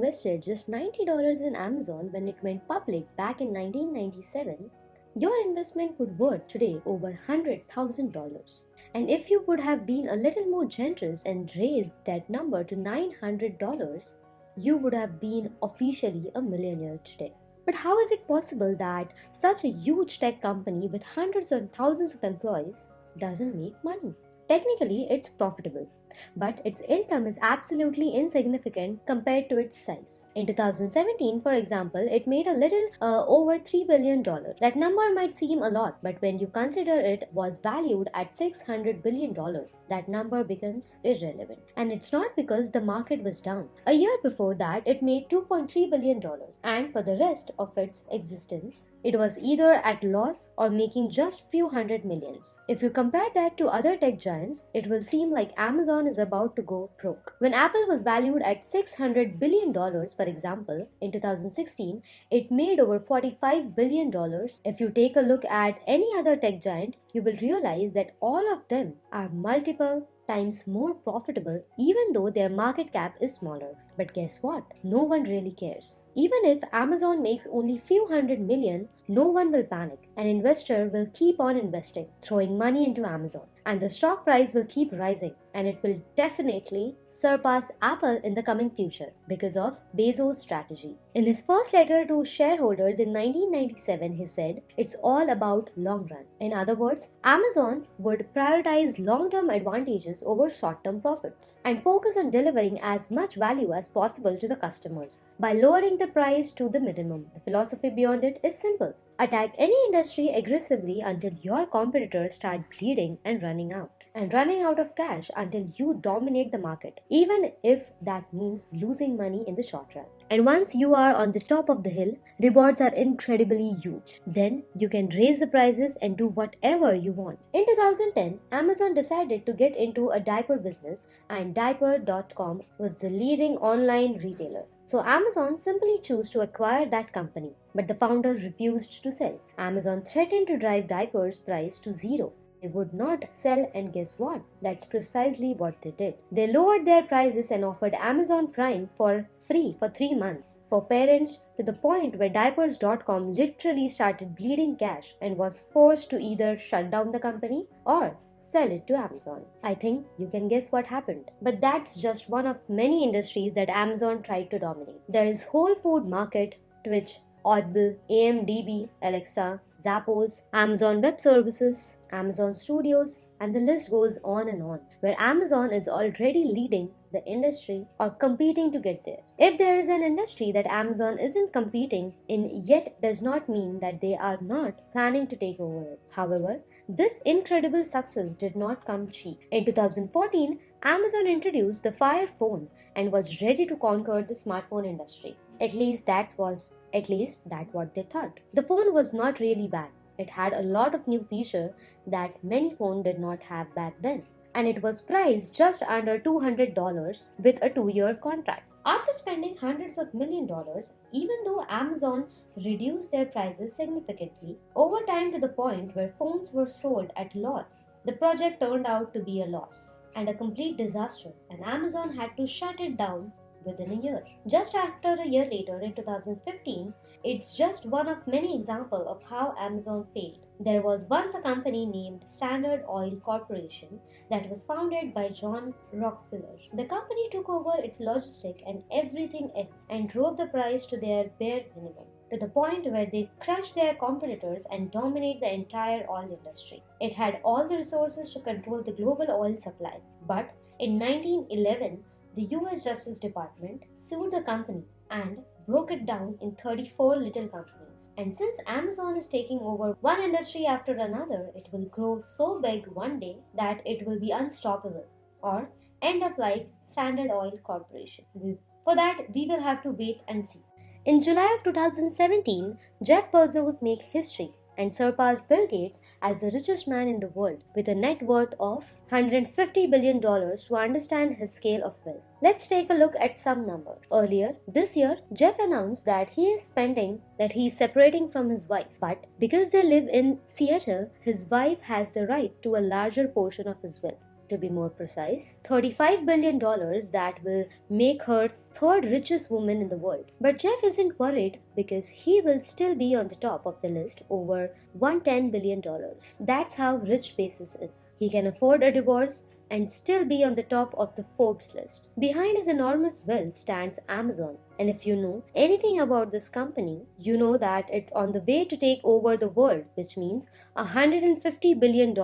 invested just $90 in Amazon when it went public back in 1997, your investment would worth today over $100,000. And if you would have been a little more generous and raised that number to $900, you would have been officially a millionaire today. But how is it possible that such a huge tech company with hundreds and thousands of employees doesn't make money? Technically, it's profitable, but its income is absolutely insignificant compared to its size. In 2017, for example, it made a little over $3 billion. That number might seem a lot, but when you consider it was valued at $600 billion, that number becomes irrelevant. And it's not because the market was down. A year before that, it made $2.3 billion, and for the rest of its existence, it was either at loss or making just few hundred millions. If you compare that to other tech giants, it will seem like Amazon is about to go broke. When Apple was valued at $600 billion, for example, in 2016, it made over $45 billion. If you take a look at any other tech giant, you will realize that all of them are multiple times more profitable even though their market cap is smaller. But guess what? No one really cares. Even if Amazon makes only few hundred million, no one will panic. An investor will keep on investing, throwing money into Amazon, and the stock price will keep rising, and it will definitely surpass Apple in the coming future because of Bezos' strategy. In his first letter to shareholders in 1997, he said, "It's all about long run." In other words, Amazon would prioritize long-term advantages over short-term profits and focus on delivering as much value as possible to the customers by lowering the price to the minimum. The philosophy beyond it is simple. Attack any industry aggressively until your competitors start bleeding and running out of cash until you dominate the market, even if that means losing money in the short run. And once you are on the top of the hill, rewards are incredibly huge. Then you can raise the prices and do whatever you want. In 2010, Amazon decided to get into a diaper business, and diaper.com was the leading online retailer. So Amazon simply chose to acquire that company, but the founder refused to sell. Amazon threatened to drive diapers' price to zero. They would not sell, and guess what? That's precisely what they did. They lowered their prices and offered Amazon Prime for free for 3 months for parents, to the point where diapers.com literally started bleeding cash and was forced to either shut down the company or sell it to Amazon. I think you can guess what happened. But that's just one of many industries that Amazon tried to dominate. There is whole food market, Twitch, Audible, AMDB, Alexa, Zappos, Amazon Web Services, Amazon Studios, and the list goes on, where Amazon is already leading the industry or competing to get there. If there is an industry that Amazon isn't competing in yet, does not mean that they are not planning to take over it. However, this incredible success did not come cheap. In 2014, Amazon introduced the Fire phone and was ready to conquer the smartphone industry. At least that's what they thought. The phone was not really bad. It had a lot of new features that many phones did not have back then. And it was priced just under $200 with a 2-year contract. After spending hundreds of million dollars, even though Amazon reduced their prices significantly, over time to the point where phones were sold at loss, the project turned out to be a loss and a complete disaster, and Amazon had to shut it down within a year. Just after a year later, in 2015, it's just one of many examples of how Amazon failed. There was once a company named Standard Oil Corporation that was founded by John Rockefeller. The company took over its logistics and everything else and drove the price to their bare minimum, to the point where they crushed their competitors and dominate the entire oil industry. It had all the resources to control the global oil supply, but in 1911, the US Justice Department sued the company and broke it down in 34 little companies. And since Amazon is taking over one industry after another, it will grow so big one day that it will be unstoppable or end up like Standard Oil Corporation. For that, we will have to wait and see. In July of 2017, Jeff Bezos made history and surpassed Bill Gates as the richest man in the world with a net worth of $150 billion. To understand his scale of wealth, let's take a look at some numbers. Earlier this year, Jeff announced that he is separating from his wife, but because they live in Seattle, his wife has the right to a larger portion of his wealth. To be more precise, $35 billion that will make her third richest woman in the world. But Jeff isn't worried because he will still be on the top of the list over $110 billion. That's how rich Bezos is. He can afford a divorce and still be on the top of the Forbes list. Behind his enormous wealth stands Amazon. And if you know anything about this company, you know that it's on the way to take over the world, which means $150 billion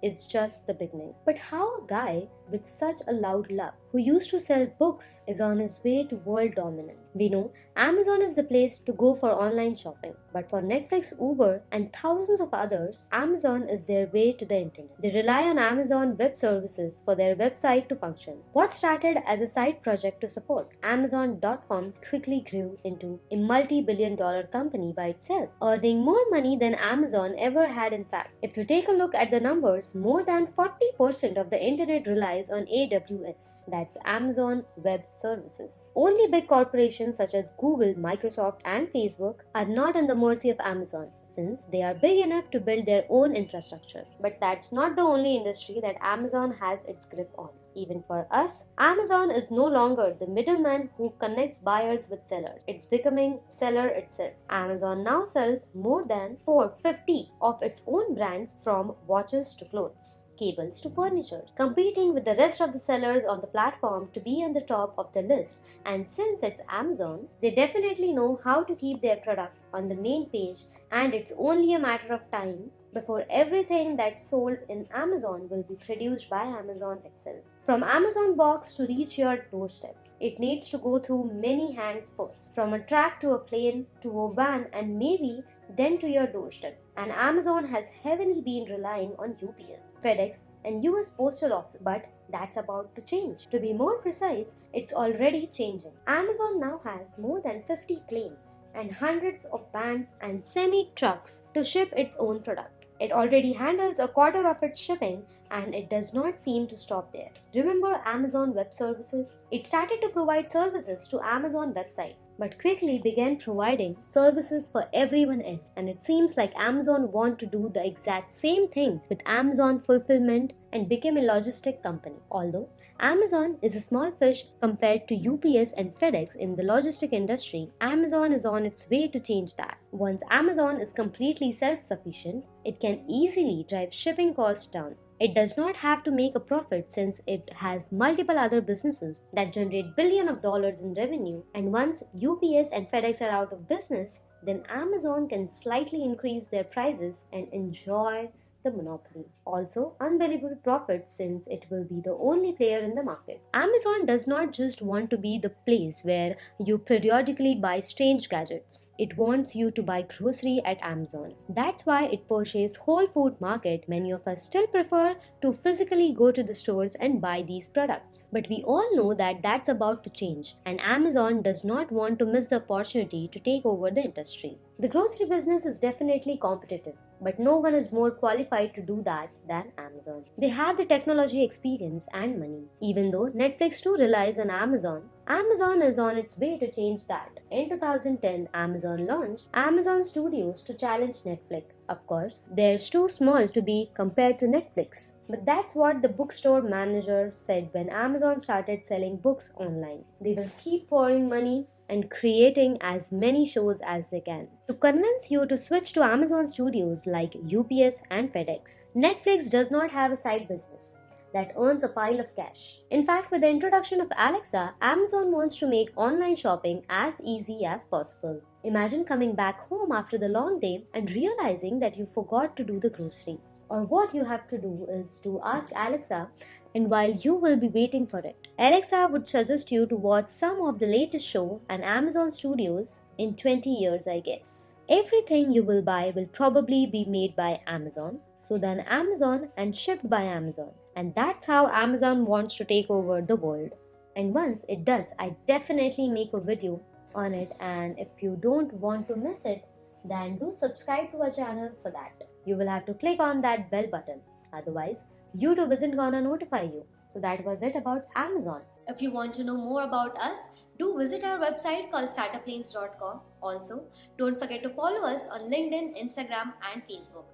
is just the beginning. But how a guy with such a loud laugh, who used to sell books, is on his way to world dominance? We know Amazon is the place to go for online shopping, but for Netflix, Uber, and thousands of others, Amazon is their way to the internet. They rely on Amazon Web Services for their website to function. What started as a side project to support Amazon.com quickly grew into a multi-billion-dollar company by itself, earning more money than Amazon ever had. In fact, if you take a look at the numbers, more than 40% of the internet relies on AWS, that's Amazon Web Services. Only big corporations such as Google, Microsoft, and Facebook are not on the mercy of Amazon, since they are big enough to build their own infrastructure. But that's not the only industry that Amazon has its grip on. Even for us, Amazon is no longer the middleman who connects buyers with sellers. It's becoming seller itself. Amazon now sells more than 450 of its own brands, from watches to clothes, cables to furniture, competing with the rest of the sellers on the platform to be on the top of the list. And since it's Amazon, they definitely know how to keep their product on the main page, and it's only a matter of time before everything that's sold in Amazon will be produced by Amazon itself. From Amazon box to reach your doorstep, it needs to go through many hands first, from a truck to a plane to a van, and maybe then to your doorstep. And Amazon has heavily been relying on UPS, FedEx, and US Postal Office, but that's about to change. To be more precise, it's already changing. Amazon now has more than 50 planes and hundreds of vans and semi-trucks to ship its own product. It already handles a quarter of its shipping, and it does not seem to stop there. Remember Amazon Web Services? It started to provide services to Amazon website, but quickly began providing services for everyone else. And it seems like Amazon want to do the exact same thing with Amazon Fulfillment and became a logistic company. Although Amazon is a small fish compared to UPS and FedEx in the logistic industry, Amazon is on its way to change that. Once Amazon is completely self-sufficient, it can easily drive shipping costs down. It does not have to make a profit since it has multiple other businesses that generate billions of dollars in revenue, and once UPS and FedEx are out of business, then Amazon can slightly increase their prices and enjoy the monopoly. Also, unbelievable profits since it will be the only player in the market. Amazon does not just want to be the place where you periodically buy strange gadgets. It wants you to buy grocery at Amazon. That's why it purchases Whole Food Market. Many of us still prefer to physically go to the stores and buy these products. But we all know that that's about to change, and Amazon does not want to miss the opportunity to take over the industry. The grocery business is definitely competitive, but no one is more qualified to do that than Amazon. They have the technology experience and money. Even though Netflix too relies on Amazon, Amazon is on its way to change that. In 2010, Amazon launched Amazon Studios to challenge Netflix. Of course, they're too small to be compared to Netflix. But that's what the bookstore manager said when Amazon started selling books online. They will keep pouring money and creating as many shows as they can to convince you to switch to Amazon Studios like UPS and FedEx. Netflix does not have a side business that earns a pile of cash. In fact, with the introduction of Alexa, Amazon wants to make online shopping as easy as possible. Imagine coming back home after the long day and realizing that you forgot to do the grocery. Or what you have to do is to ask Alexa, and while you will be waiting for it, Alexa would suggest you to watch some of the latest show on Amazon Studios in 20 years, I guess. Everything you will buy will probably be made by Amazon, so then Amazon and shipped by Amazon. And that's how Amazon wants to take over the world. And once it does, I definitely make a video on it, and if you don't want to miss it, then do subscribe to our channel for that. You will have to click on that bell button. Otherwise, YouTube isn't gonna notify you. So that was it about Amazon. If you want to know more about us, do visit our website called StartupLanes.com. Also, don't forget to follow us on LinkedIn, Instagram, and Facebook.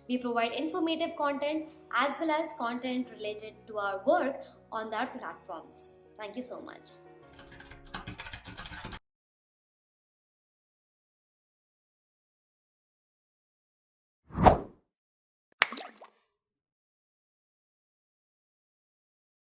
We provide informative content as well as content related to our work on our platforms. Thank you so much.